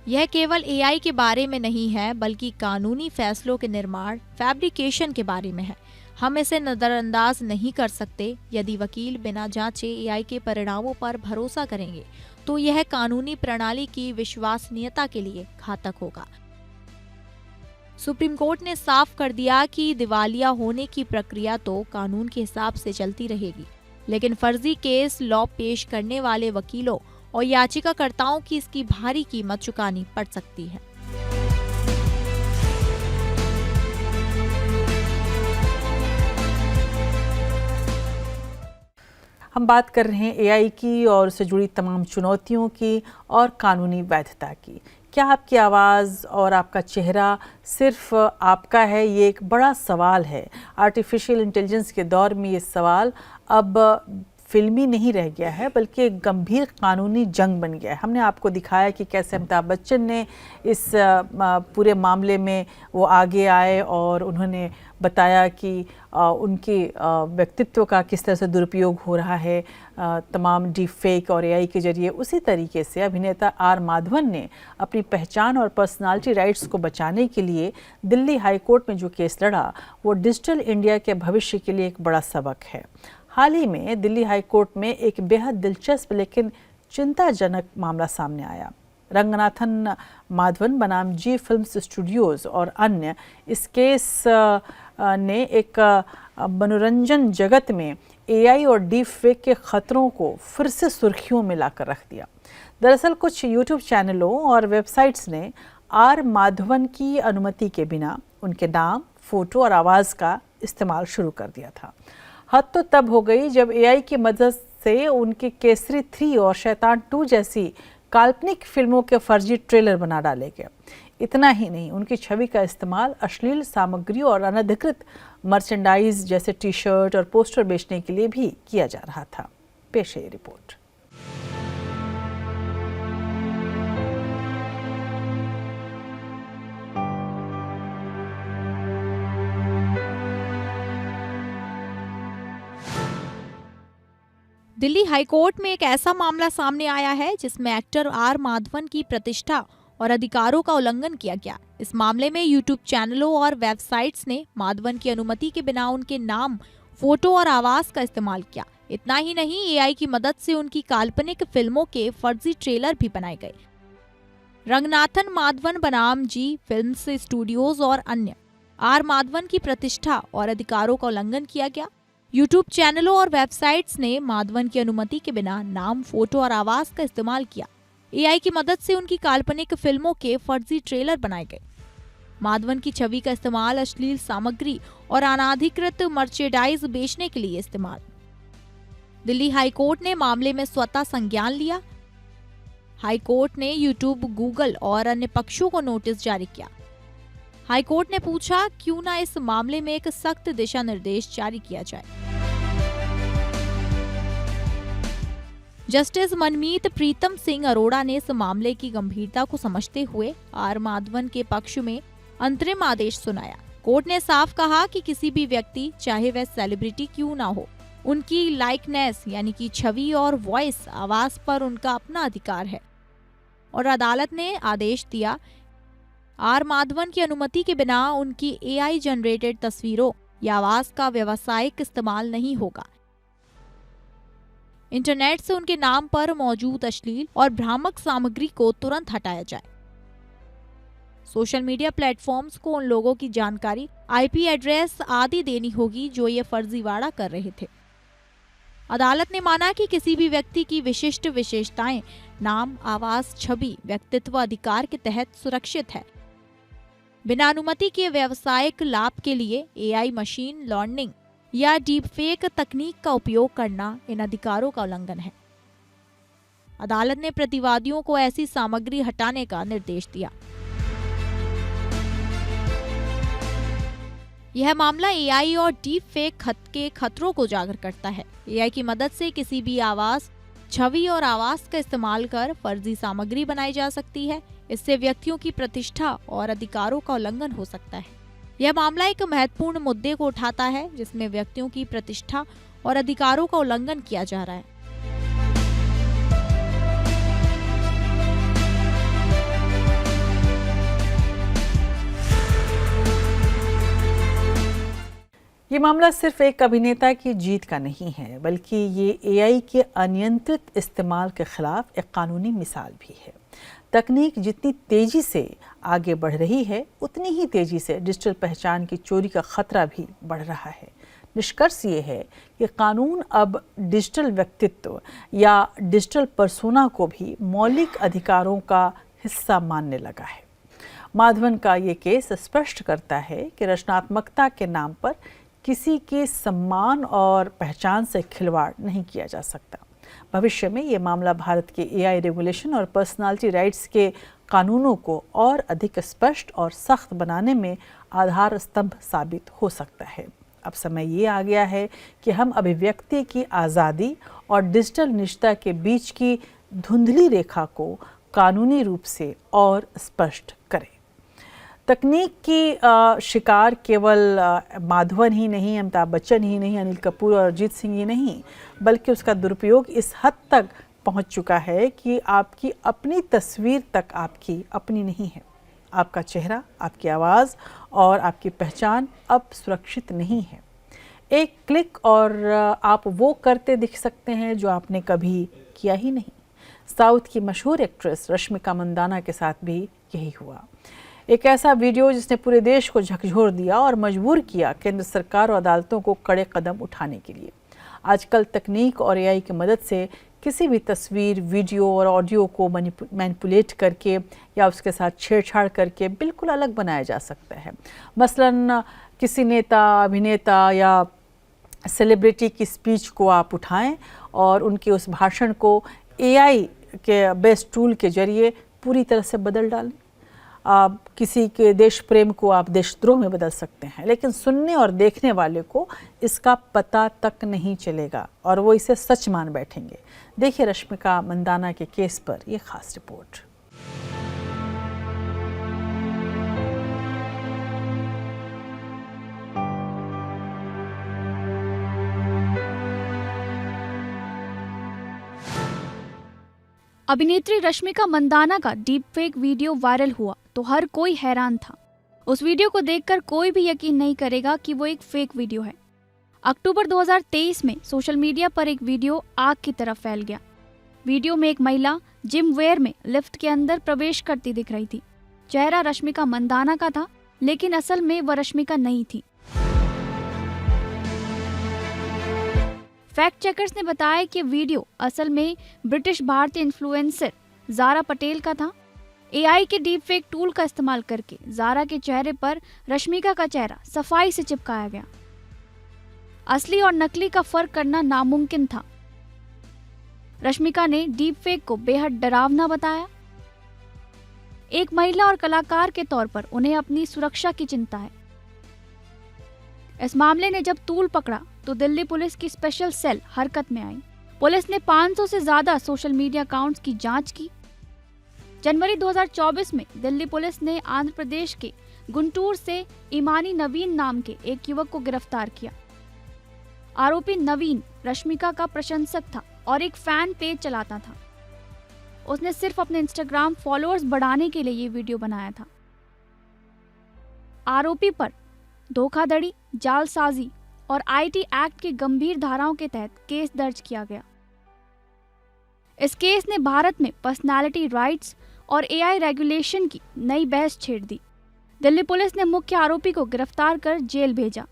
यह केवल एआई के बारे में नहीं है, बल्कि कानूनी फैसलों के निर्माण, फैब्रिकेशन के बारे में है। हम इसे नजरअंदाज नहीं कर सकते। यदि वकील बिना जांचे एआई के परिणामों पर भरोसा करेंगे तो यह कानूनी प्रणाली की विश्वसनीयता के लिए घातक होगा। सुप्रीम कोर्ट ने साफ कर दिया कि दिवालिया होने की प्रक्रिया तो कानून के हिसाब से चलती रहेगी, लेकिन फर्जी केस लॉ पेश करने वाले वकीलों और याचिकाकर्ताओं की इसकी भारी कीमत चुकानी पड़ सकती है। हम बात कर रहे हैं एआई की और उससे जुड़ी तमाम चुनौतियों की और कानूनी वैधता की। क्या आपकी आवाज़ और आपका चेहरा सिर्फ आपका है? ये एक बड़ा सवाल है। आर्टिफिशियल इंटेलिजेंस के दौर में ये सवाल अब फिल्मी नहीं रह गया है, बल्कि एक गंभीर कानूनी जंग बन गया है। हमने आपको दिखाया कि कैसे अमिताभ बच्चन ने इस पूरे मामले में वो आगे आए और उन्होंने बताया कि उनके व्यक्तित्व का किस तरह से दुरुपयोग हो रहा है तमाम डीप फेक और एआई के जरिए। उसी तरीके से अभिनेता आर माधवन ने अपनी पहचान और पर्सनालिटी राइट्स को बचाने के लिए दिल्ली हाई कोर्ट में जो केस लड़ा, वो डिजिटल इंडिया के भविष्य के लिए एक बड़ा सबक है। हाल ही में दिल्ली हाई कोर्ट में एक बेहद दिलचस्प लेकिन चिंताजनक मामला सामने आया। रंगनाथन माधवन बनाम जी फिल्म्स स्टूडियोज़ और अन्य इस केस ने एक मनोरंजन जगत में एआई और डीप फेक के खतरों को फिर से सुर्खियों में लाकर रख दिया। दरअसल कुछ यूट्यूब चैनलों और वेबसाइट्स ने आर माधवन की अनुमति के बिना उनके नाम, फोटो और आवाज़ का इस्तेमाल शुरू कर दिया था। हद तो तब हो गई जब एआई की मदद से उनके केसरी 3 और शैतान 2 जैसी काल्पनिक फिल्मों के फर्जी ट्रेलर बना डाले गए। इतना ही नहीं, उनकी छवि का इस्तेमाल अश्लील सामग्री और अनधिकृत मर्चेंडाइज जैसे टी शर्ट और पोस्टर बेचने के लिए भी किया जा रहा था। पेश है ये रिपोर्ट। दिल्ली हाईकोर्ट में एक ऐसा मामला सामने आया है जिसमें एक्टर आर माधवन की प्रतिष्ठा और अधिकारों का उल्लंघन किया गया। इस मामले में यूट्यूब चैनलों और वेबसाइट्स ने माधवन की अनुमति के बिना उनके नाम, फोटो और आवाज का इस्तेमाल किया। इतना ही नहीं, एआई की मदद से उनकी काल्पनिक फिल्मों के फर्जी ट्रेलर भी बनाए गए। रंगनाथन माधवन बनाम जी फिल्म्स स्टूडियोज और अन्य। आर माधवन की प्रतिष्ठा और अधिकारों का उल्लंघन किया गया। यूट्यूब चैनलों और वेबसाइट्स ने माधवन की अनुमति के बिना नाम, फोटो और आवाज का इस्तेमाल किया। एआई की मदद से उनकी काल्पनिक फिल्मों के फर्जी ट्रेलर बनाए गए। माधवन की छवि का इस्तेमाल अश्लील सामग्री और अनाधिकृत मर्चेंडाइज बेचने के लिए इस्तेमाल। दिल्ली हाई कोर्ट ने मामले में स्वतः संज्ञान लिया। हाई कोर्ट ने यूट्यूब, गूगल और अन्य पक्षों को नोटिस जारी किया। हाई कोर्ट ने पूछा क्यों ना इस मामले में एक सख्त दिशा निर्देश जारी किया जाए। जस्टिस मनमीत प्रीतम सिंह अरोड़ा ने इस मामले की गंभीरता को समझते हुए आर माधवन के पक्ष में अंतरिम आदेश सुनाया। कोर्ट ने साफ कहा कि किसी भी व्यक्ति, चाहे वह सेलिब्रिटी क्यों ना हो, उनकी लाइकनेस यानी कि छवि और वॉइस, आवाज पर उनका अपना अधिकार है। और अदालत ने आदेश दिया, आर माधवन की अनुमति के बिना उनकी एआई जनरेटेड तस्वीरों या आवाज का व्यावसायिक इस्तेमाल नहीं होगा। इंटरनेट से उनके नाम पर मौजूद अश्लील और भ्रामक सामग्री को तुरंत हटाया जाए। सोशल मीडिया प्लेटफॉर्म्स को उन लोगों की जानकारी, आईपी एड्रेस आदि देनी होगी जो ये फर्जीवाड़ा कर रहे थे। अदालत ने माना कि किसी भी व्यक्ति की विशिष्ट विशेषताएं नाम, आवाज, छवि व्यक्तित्व अधिकार के तहत सुरक्षित है। बिना अनुमति के व्यावसायिक लाभ के लिए एआई, मशीन लर्निंग या डीपफेक तकनीक का उपयोग करना इन अधिकारों का उल्लंघन है। अदालत ने प्रतिवादियों को ऐसी सामग्री हटाने का निर्देश दिया। यह मामला एआई और डीप फेक के खतरों को उजागर करता है। एआई की मदद से किसी भी आवाज, छवि और आवाज का इस्तेमाल कर फर्जी सामग्री बनाई जा सकती है। इससे व्यक्तियों की प्रतिष्ठा और अधिकारों का उल्लंघन हो सकता है। यह मामला एक महत्वपूर्ण मुद्दे को उठाता है जिसमें व्यक्तियों की प्रतिष्ठा और अधिकारों का उल्लंघन किया जा रहा है। ये मामला सिर्फ एक अभिनेता की जीत का नहीं है, बल्कि ये एआई के अनियंत्रित इस्तेमाल के खिलाफ एक कानूनी मिसाल भी है। तकनीक जितनी तेजी से आगे बढ़ रही है, उतनी ही तेजी से डिजिटल पहचान की चोरी का खतरा भी बढ़ रहा है। निष्कर्ष ये है कि कानून अब डिजिटल व्यक्तित्व या डिजिटल पर्सोना को भी मौलिक अधिकारों का हिस्सा मानने लगा है। माधवन का ये केस स्पष्ट करता है कि रचनात्मकता के नाम पर किसी के सम्मान और पहचान से खिलवाड़ नहीं किया जा सकता। भविष्य में ये मामला भारत के एआई रेगुलेशन और पर्सनालिटी राइट्स के कानूनों को और अधिक स्पष्ट और सख्त बनाने में आधार स्तंभ साबित हो सकता है। अब समय ये आ गया है कि हम अभिव्यक्ति की आज़ादी और डिजिटल निजता के बीच की धुंधली रेखा को कानूनी रूप से और स्पष्ट करें। तकनीक की शिकार केवल माधवन ही नहीं, अमिताभ बच्चन ही नहीं, अनिल कपूर और अरिजीत सिंह ही नहीं, बल्कि उसका दुरुपयोग इस हद तक पहुंच चुका है कि आपकी अपनी तस्वीर तक आपकी अपनी नहीं है। आपका चेहरा, आपकी आवाज़ और आपकी पहचान अब सुरक्षित नहीं है। एक क्लिक और आप वो करते दिख सकते हैं जो आपने कभी किया ही नहीं। साउथ की मशहूर एक्ट्रेस रश्मिका मंदाना के साथ भी यही हुआ। एक ऐसा वीडियो जिसने पूरे देश को झकझोर दिया और मजबूर किया केंद्र सरकार और अदालतों को कड़े कदम उठाने के लिए। आजकल तकनीक और एआई की मदद से किसी भी तस्वीर, वीडियो और ऑडियो को मैनिपुलेट करके या उसके साथ छेड़छाड़ करके बिल्कुल अलग बनाया जा सकता है। मसलन किसी नेता, अभिनेता या सेलिब्रिटी की स्पीच को आप उठाएं और उनके उस भाषण को एआई के बेस्ट टूल के जरिए पूरी तरह से बदल डालें। आप किसी के देश प्रेम को आप देशद्रोह में बदल सकते हैं, लेकिन सुनने और देखने वाले को इसका पता तक नहीं चलेगा और वो इसे सच मान बैठेंगे। देखिए रश्मिका मंदाना के केस पर यह खास रिपोर्ट। अभिनेत्री रश्मिका मंदाना का डीप फेक वीडियो वायरल हुआ तो हर कोई हैरान था। उस वीडियो को देखकर कोई भी यकीन नहीं करेगा कि वो एक फेक वीडियो है। अक्टूबर 2023 में सोशल मीडिया पर एक वीडियो आग की तरह फैल गया। वीडियो में एक महिला जिम वेयर में लिफ्ट के अंदर प्रवेश करती दिख रही थी। चेहरा रश्मिका मंदाना का था, लेकिन असल में वह रश्मिका नहीं थी। फैक्ट चेकर्स ने बताया कि वीडियो असल में ब्रिटिश भारतीय इन्फ्लुएंसर ज़ारा पटेल का था। एआई के डीप फेक टूल का इस्तेमाल करके ज़ारा के चेहरे पर रश्मिका का चेहरा सफाई से चिपकाया गया। असली और नकली का फर्क करना नामुमकिन था। रश्मिका ने डीप फेक को बेहद डरावना बताया। एक महिला और कलाकार के तौर पर उन्हें अपनी सुरक्षा की चिंता है। इस मामले ने जब तूल पकड़ा तो दिल्ली पुलिस की स्पेशल सेल हरकत में आई। पुलिस ने 500 से ज्यादा सोशल मीडिया अकाउंट्स की जांच की। जनवरी 2024 में दिल्ली पुलिस ने आंध्र प्रदेश के गुंटूर से इमानी नवीन नाम के एक युवक को गिरफ्तार किया। आरोपी नवीन रश्मिका का प्रशंसक था और एक फैन पेज चलाता था। उसने सिर्फ अपने इंस्टाग्राम फॉलोअर्स बढ़ाने के लिए ये वीडियो बनाया था। आरोपी पर धोखाधड़ी, जालसाजी और आईटी एक्ट की गंभीर धाराओं के तहत केस दर्ज किया गया। इस केस ने भारत में पर्सनालिटी राइट्स और एआई रेगुलेशन की नई बहस छेड़ दी। दिल्ली पुलिस ने मुख्य आरोपी को गिरफ्तार कर जेल भेजा।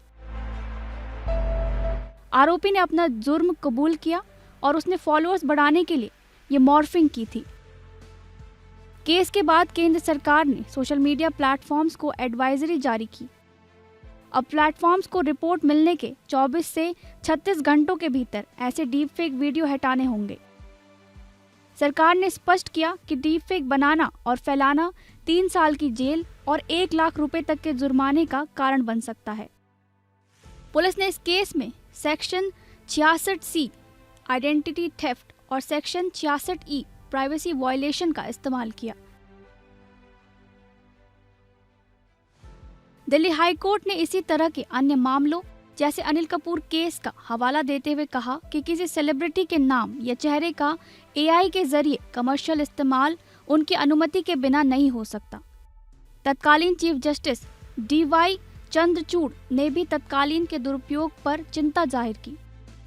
आरोपी ने अपना जुर्म कबूल किया और उसने फॉलोअर्स बढ़ाने के लिए ये मॉर्फिंग की थी। केस के बाद केंद्र सरकार ने सोशल मीडिया प्लेटफॉर्म्स को एडवाइजरी जारी की। अब प्लेटफॉर्म्स को रिपोर्ट मिलने के 24 से 36 घंटों के भीतर ऐसे डीप फेक वीडियो हटाने होंगे। सरकार ने स्पष्ट किया कि डीप फेक बनाना और फैलाना 3 साल की जेल और 1 लाख रुपए तक के जुर्माने का कारण बन सकता है। पुलिस ने इस केस में सेक्शन 66C आइडेंटिटी थेफ्ट और सेक्शन 66E प्राइवेसी वायलेशन का इस्तेमाल किया। दिल्ली हाई कोर्ट ने इसी तरह के अन्य मामलों जैसे अनिल कपूर केस का हवाला देते हुए कहा कि किसी सेलिब्रिटी के नाम या चेहरे का एआई के जरिए कमर्शियल इस्तेमाल उनकी अनुमति के बिना नहीं हो सकता। तत्कालीन चीफ जस्टिस DY चंद्रचूड़ ने भी तत्कालीन के दुरुपयोग पर चिंता जाहिर की।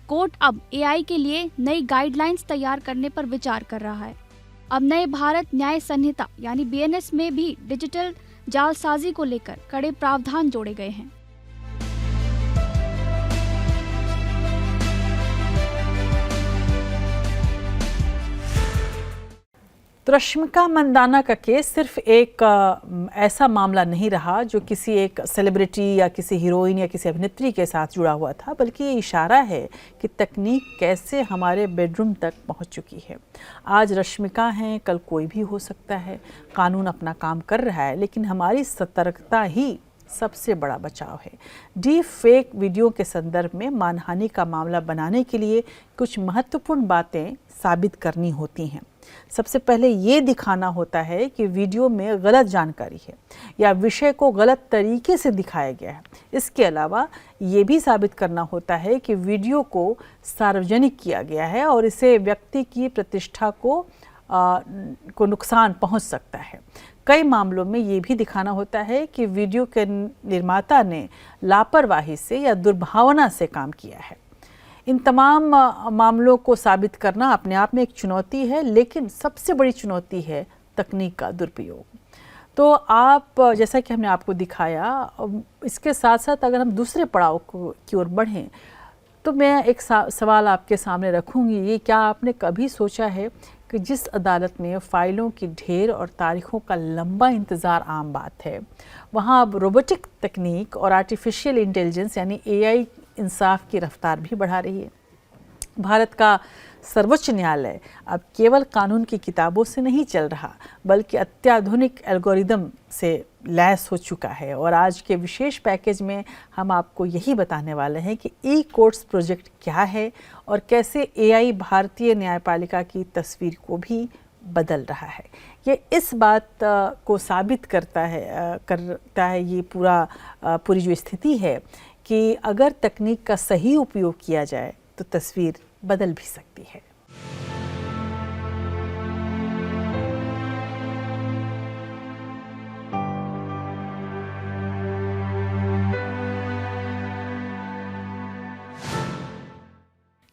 कोर्ट अब एआई के लिए नई गाइडलाइंस तैयार करने पर विचार कर रहा है। अब नए भारत न्याय संहिता यानी BNS में भी डिजिटल जालसाजी को लेकर कड़े प्रावधान जोड़े गए हैं। तो रश्मिका मंदाना का केस सिर्फ एक ऐसा मामला नहीं रहा जो किसी एक सेलिब्रिटी या किसी हीरोइन या किसी अभिनेत्री के साथ जुड़ा हुआ था, बल्कि ये इशारा है कि तकनीक कैसे हमारे बेडरूम तक पहुंच चुकी है। आज रश्मिका हैं, कल कोई भी हो सकता है। कानून अपना काम कर रहा है, लेकिन हमारी सतर्कता ही सबसे बड़ा बचाव है। डीप फेक वीडियो के संदर्भ में मानहानि का मामला बनाने के लिए कुछ महत्वपूर्ण बातें साबित करनी होती हैं। सबसे पहले ये दिखाना होता है कि वीडियो में गलत जानकारी है या विषय को गलत तरीके से दिखाया गया है। इसके अलावा ये भी साबित करना होता है कि वीडियो को सार्वजनिक किया गया है और इसे व्यक्ति की प्रतिष्ठा को नुकसान पहुंच सकता है। कई मामलों में ये भी दिखाना होता है कि वीडियो के निर्माता ने लापरवाही से या दुर्भावना से काम किया है। इन तमाम मामलों को साबित करना अपने आप में एक चुनौती है, लेकिन सबसे बड़ी चुनौती है तकनीक का दुरुपयोग। तो आप, जैसा कि हमने आपको दिखाया, इसके साथ साथ अगर हम दूसरे पड़ाव की ओर बढ़ें तो मैं एक सवाल आपके सामने रखूंगी। ये क्या आपने कभी सोचा है कि जिस अदालत में फ़ाइलों की ढेर और तारीखों का लंबा इंतज़ार आम बात है, वहाँ अब रोबोटिक तकनीक और आर्टिफिशियल इंटेलिजेंस यानी AI इंसाफ की रफ्तार भी बढ़ा रही है। भारत का सर्वोच्च न्यायालय अब केवल कानून की किताबों से नहीं चल रहा, बल्कि अत्याधुनिक एल्गोरिदम से लैस हो चुका है। और आज के विशेष पैकेज में हम आपको यही बताने वाले हैं कि ई-कोर्ट्स प्रोजेक्ट क्या है और कैसे AI भारतीय न्यायपालिका की तस्वीर को भी बदल रहा है। ये इस बात को साबित करता है ये पूरी जो स्थिति है कि अगर तकनीक का सही उपयोग किया जाए तो तस्वीर बदल भी सकती है।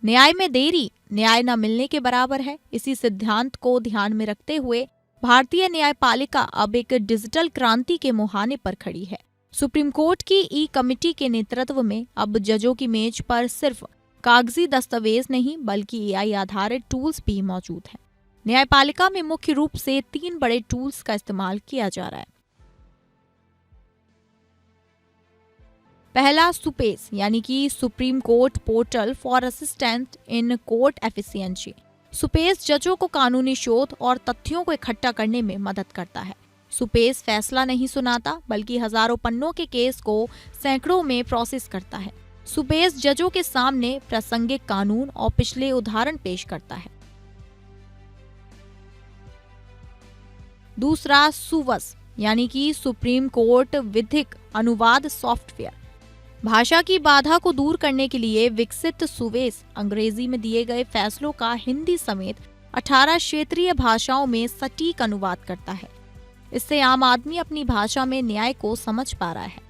न्याय में देरी न्याय न मिलने के बराबर है। इसी सिद्धांत को ध्यान में रखते हुए भारतीय न्यायपालिका अब एक डिजिटल क्रांति के मुहाने पर खड़ी है। सुप्रीम कोर्ट की ई कमेटी के नेतृत्व में अब जजों की मेज पर सिर्फ कागजी दस्तावेज नहीं बल्कि AI आधारित टूल्स भी मौजूद हैं। न्यायपालिका में मुख्य रूप से 3 बड़े टूल्स का इस्तेमाल किया जा रहा है। पहला सुपेस यानी कि supreme court portal for assistant in court efficiency. SUPACE जजों को कानूनी शोध और तथ्यों को इकट्ठा करने में मदद करता है। सुपेस फैसला नहीं सुनाता बल्कि हजारों पन्नों के केस को सैकड़ों में प्रोसेस करता है। सुपेस जजों के सामने प्रासंगिक कानून और पिछले उदाहरण पेश करता है। दूसरा सुवस यानी कि सुप्रीम कोर्ट विधिक अनुवाद सॉफ्टवेयर। भाषा की बाधा को दूर करने के लिए विकसित सुवेस अंग्रेजी में दिए गए फैसलों का हिंदी समेत 18 क्षेत्रीय भाषाओं में सटीक अनुवाद करता है। इससे आम आदमी अपनी भाषा में न्याय को समझ पा रहा है।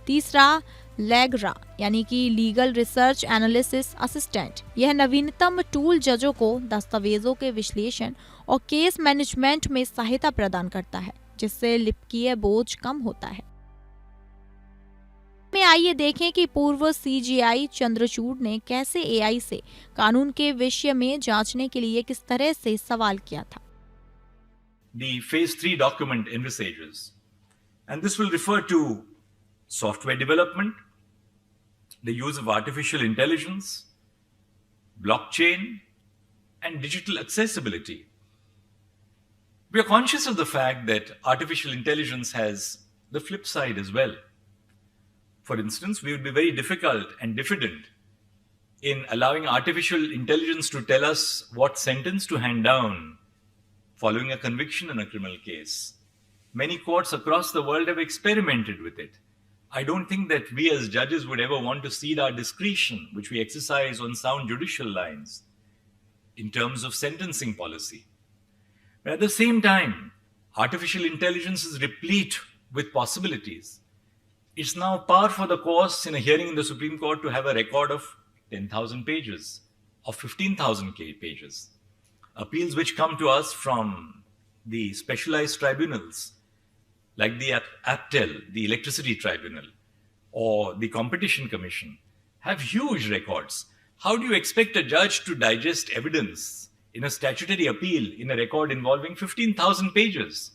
तीसरा लेगरा यानी कि लीगल रिसर्च एनालिसिस असिस्टेंट। यह नवीनतम टूल जजों को दस्तावेजों के विश्लेषण और केस मैनेजमेंट में सहायता प्रदान करता है, जिससे लिपिकीय बोझ कम होता है। में आइए देखें कि पूर्व सीजीआई चंद्रचूड़ ने कैसे एआई से कानून के विषय में जांचने के लिए किस तरह से सवाल किया था। The phase 3 document envisages, and this will refer to software development, the use of artificial intelligence, blockchain, and digital accessibility. We are conscious of the fact that artificial intelligence has the flip side as well. For instance, we would be very difficult and diffident in allowing artificial intelligence to tell us what sentence to hand down following a conviction in a criminal case. Many courts across the world have experimented with it. I don't think that we as judges would ever want to cede our discretion, which we exercise on sound judicial lines, in terms of sentencing policy. But at the same time, artificial intelligence is replete with possibilities. It's now par for the course in a hearing in the Supreme Court to have a record of 10,000 pages or 15,000 pages. Appeals which come to us from the specialized tribunals like the APTEL, the Electricity Tribunal, or the Competition Commission, have huge records. How do you expect a judge to digest evidence in a statutory appeal in a record involving 15,000 pages?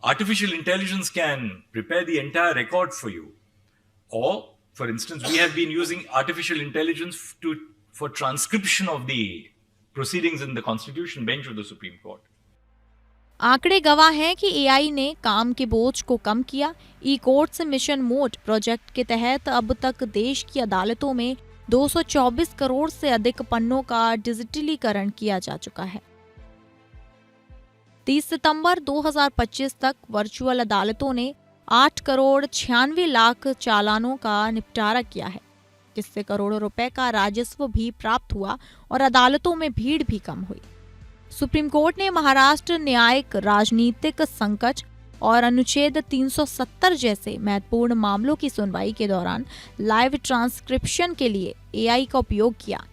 Artificial intelligence can prepare the entire record for you. Or, for instance, we have been using artificial intelligence for transcription of the proceedings in the Constitution Bench of the Supreme Court. आंकड़े गवाह हैं कि AI ने काम के बोझ को कम किया। ई कोर्ट्स मिशन मोड प्रोजेक्ट के तहत अब तक देश की अदालतों में 224 करोड़ से अधिक पन्नों का डिजिटलीकरण किया जा चुका है। 30 सितंबर 2025 तक वर्चुअल अदालतों ने 8 करोड़ 96 लाख चालानों का निपटारा किया है, जिससे करोड़ों रुपए का राजस्व भी प्राप्त हुआ और अदालतों में भीड़ भी कम हुई। सुप्रीम कोर्ट ने महाराष्ट्र न्यायिक राजनीतिक संकट और अनुच्छेद 370 जैसे महत्वपूर्ण मामलों की सुनवाई के दौरान लाइव ट्रांसक्रिप्शन के लिए एआई का उपयोग किया।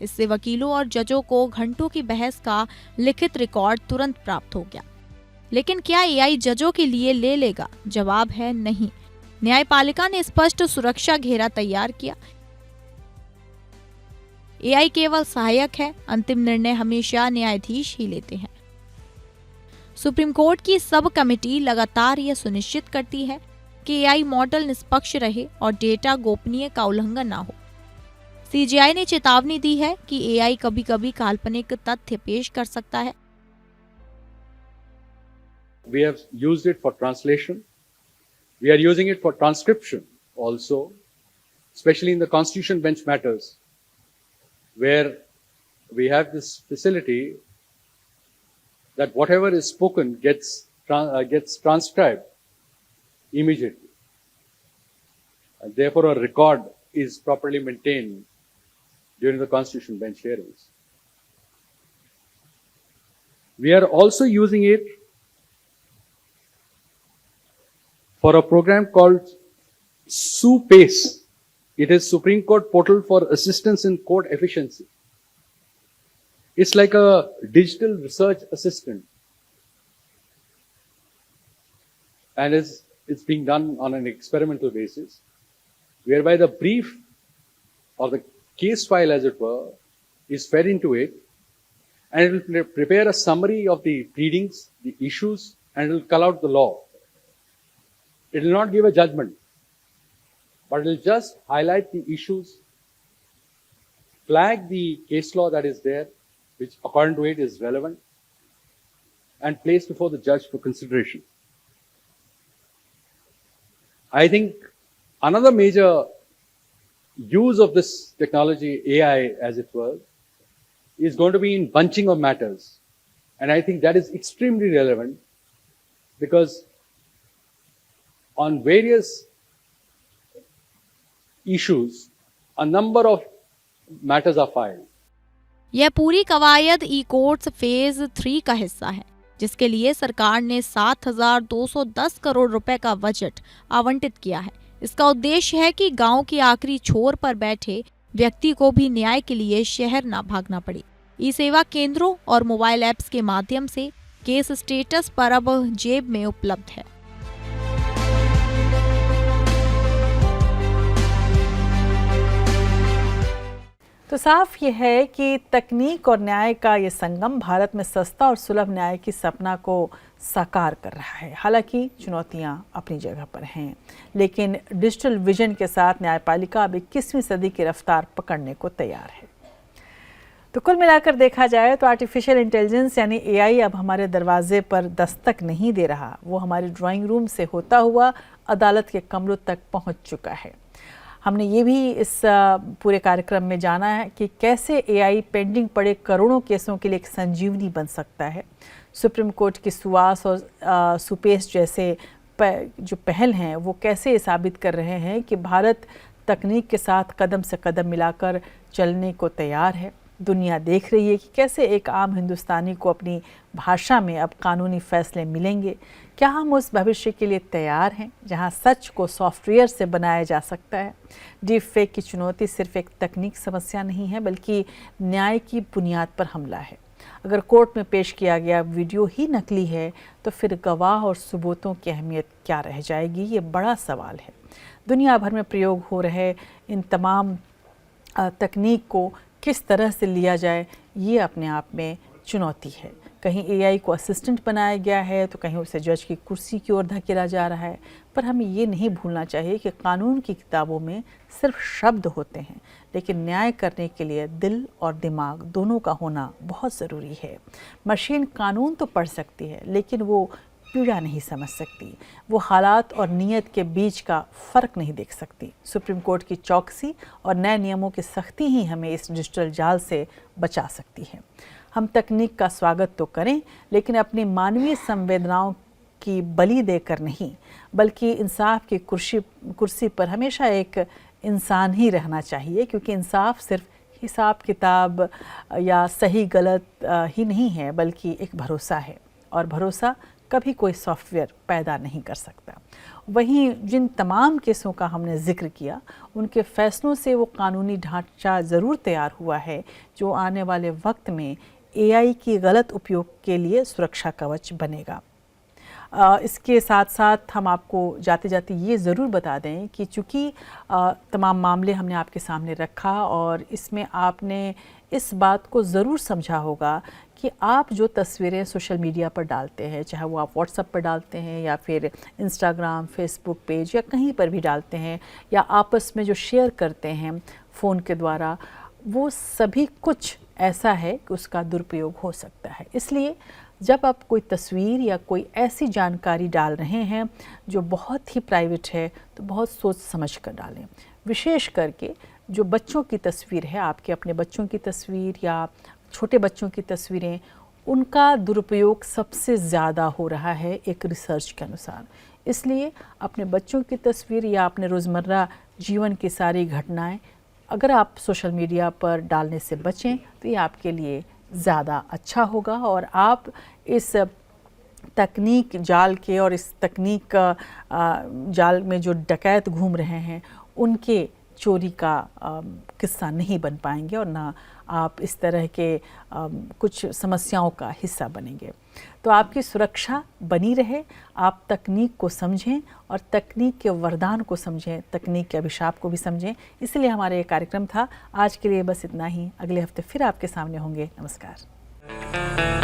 इससे वकीलों और जजों को घंटों की बहस का लिखित रिकॉर्ड तुरंत प्राप्त हो गया। लेकिन क्या एआई जजों के लिए ले लेगा? जवाब है नहीं। न्यायपालिका ने स्पष्ट सुरक्षा घेरा तैयार किया। एआई केवल सहायक है, अंतिम निर्णय हमेशा न्यायाधीश ही लेते हैं। सुप्रीम कोर्ट की सब कमेटी लगातार यह सुनिश्चित करती है कि एआई मॉडल निष्पक्ष रहे और डेटा गोपनीय का उल्लंघन ना हो। सीजीआई ने चेतावनी दी है कि एआई कभी-कभी काल्पनिक तथ्य पेश कर सकता है। We have used it for translation. We are using it for transcription also, especially in the Constitution bench matters, where we have this facility that whatever is spoken gets transcribed immediately. And therefore, a record is properly maintained during the Constitution bench hearings. We are also using it for a program called SuPace. It is Supreme Court Portal for Assistance in Court Efficiency. It's like a digital research assistant. And it's being done on an experimental basis, whereby the brief or the case file as it were, is fed into it, and it will prepare a summary of the pleadings, the issues, and it will call out the law. It will not give a judgment, but it will just highlight the issues, flag the case law that is there, which according to it is relevant, and place before the judge for consideration. I think another major use of this technology, AI as it were, is going to be in bunching of matters. And I think that is extremely relevant because on various issues, a number of matters are filed. यह पूरी कवायद ई courts phase 3 का हिस्सा है, जिसके लिए सरकार ने 7,210 करोड़ रुपए का बजट आवंटित किया है। इसका उद्देश्य है कि गांव के आखिरी छोर पर बैठे व्यक्ति को भी न्याय के लिए शहर न भागना पड़े। ई सेवा केंद्रों और मोबाइल ऐप्स के माध्यम से केस स्टेटस पर अब जेब में उपलब्ध है। तो साफ ये है कि तकनीक और न्याय का ये संगम भारत में सस्ता और सुलभ न्याय की सपना को साकार कर रहा है। हालांकि चुनौतियां अपनी जगह पर हैं, लेकिन डिजिटल विजन के साथ न्यायपालिका अब 21वीं सदी की रफ्तार पकड़ने को तैयार है। तो कुल मिलाकर देखा जाए तो आर्टिफिशियल इंटेलिजेंस यानी एआई अब हमारे दरवाजे पर दस्तक नहीं दे रहा, वो हमारे ड्राइंग रूम से होता हुआ अदालत के कमरों तक पहुंच चुका है। हमने ये भी इस पूरे कार्यक्रम में जाना है कि कैसे एआई पेंडिंग पड़े करोड़ों केसों के लिए एक संजीवनी बन सकता है। सुप्रीम कोर्ट की सुवास और सुपेश जैसे जो पहल हैं वो कैसे साबित कर रहे हैं कि भारत तकनीक के साथ कदम से कदम मिलाकर चलने को तैयार है। दुनिया देख रही है कि कैसे एक आम हिंदुस्तानी को अपनी भाषा में अब कानूनी फैसले मिलेंगे। क्या हम उस भविष्य के लिए तैयार हैं जहां सच को सॉफ्टवेयर से बनाया जा सकता है? डीप फेक की चुनौती सिर्फ एक तकनीक समस्या नहीं है, बल्कि न्याय की बुनियाद पर हमला है। अगर कोर्ट में पेश किया गया वीडियो ही नकली है तो फिर गवाह और सबूतों की अहमियत क्या रह जाएगी? ये बड़ा सवाल है। दुनिया भर में प्रयोग हो रहे इन तमाम तकनीक को किस तरह से लिया जाए, ये अपने आप में चुनौती है। कहीं एआई को असिस्टेंट बनाया गया है तो कहीं उसे जज की कुर्सी की ओर धकेला जा रहा है। पर हमें ये नहीं भूलना चाहिए कि कानून की किताबों में सिर्फ शब्द होते हैं, लेकिन न्याय करने के लिए दिल और दिमाग दोनों का होना बहुत ज़रूरी है। मशीन कानून तो पढ़ सकती है, लेकिन वो पीड़ा नहीं समझ सकती, वो हालात और नीयत के बीच का फ़र्क नहीं देख सकती। सुप्रीम कोर्ट की चौकसी और नए नियमों की सख्ती ही हमें इस डिजिटल जाल से बचा सकती है। हम तकनीक का स्वागत तो करें, लेकिन अपनी मानवीय संवेदनाओं की बलि देकर नहीं, बल्कि इंसाफ की कुर्सी पर हमेशा एक इंसान ही रहना चाहिए, क्योंकि इंसाफ सिर्फ हिसाब किताब या सही गलत ही नहीं है, बल्कि एक भरोसा है, और भरोसा कभी कोई सॉफ्टवेयर पैदा नहीं कर सकता। वहीं जिन तमाम केसों का हमने जिक्र किया, उनके फैसलों से वो कानूनी ढांचा ज़रूर तैयार हुआ है जो आने वाले वक्त में एआई की गलत उपयोग के लिए सुरक्षा कवच बनेगा। इसके साथ साथ हम आपको जाते जाते ये ज़रूर बता दें कि चूँकि तमाम मामले हमने आपके सामने रखा और इसमें आपने इस बात को ज़रूर समझा होगा कि आप जो तस्वीरें सोशल मीडिया पर डालते हैं, चाहे वो आप व्हाट्सएप पर डालते हैं या फिर इंस्टाग्राम, फेसबुक पेज या कहीं पर भी डालते हैं, या आपस में जो शेयर करते हैं फ़ोन के द्वारा, वो सभी कुछ ऐसा है कि उसका दुरुपयोग हो सकता है। इसलिए जब आप कोई तस्वीर या कोई ऐसी जानकारी डाल रहे हैं जो बहुत ही प्राइवेट है, तो बहुत सोच समझ कर डालें। विशेष करके जो बच्चों की तस्वीर है, आपके अपने बच्चों की तस्वीर या छोटे बच्चों की तस्वीरें, उनका दुरुपयोग सबसे ज़्यादा हो रहा है एक रिसर्च के अनुसार। इसलिए अपने बच्चों की तस्वीर या अपने रोज़मर्रा जीवन की सारी घटनाएं अगर आप सोशल मीडिया पर डालने से बचें तो ये आपके लिए ज़्यादा अच्छा होगा, और आप इस तकनीक जाल के और इस तकनीक जाल में जो डकैत घूम रहे हैं उनके चोरी का किस्सा नहीं बन पाएंगे, और ना आप इस तरह के कुछ समस्याओं का हिस्सा बनेंगे। तो आपकी सुरक्षा बनी रहे, आप तकनीक को समझें और तकनीक के वरदान को समझें, तकनीक के अभिशाप को भी समझें। इसलिए हमारा ये कार्यक्रम था। आज के लिए बस इतना ही। अगले हफ्ते फिर आपके सामने होंगे। नमस्कार।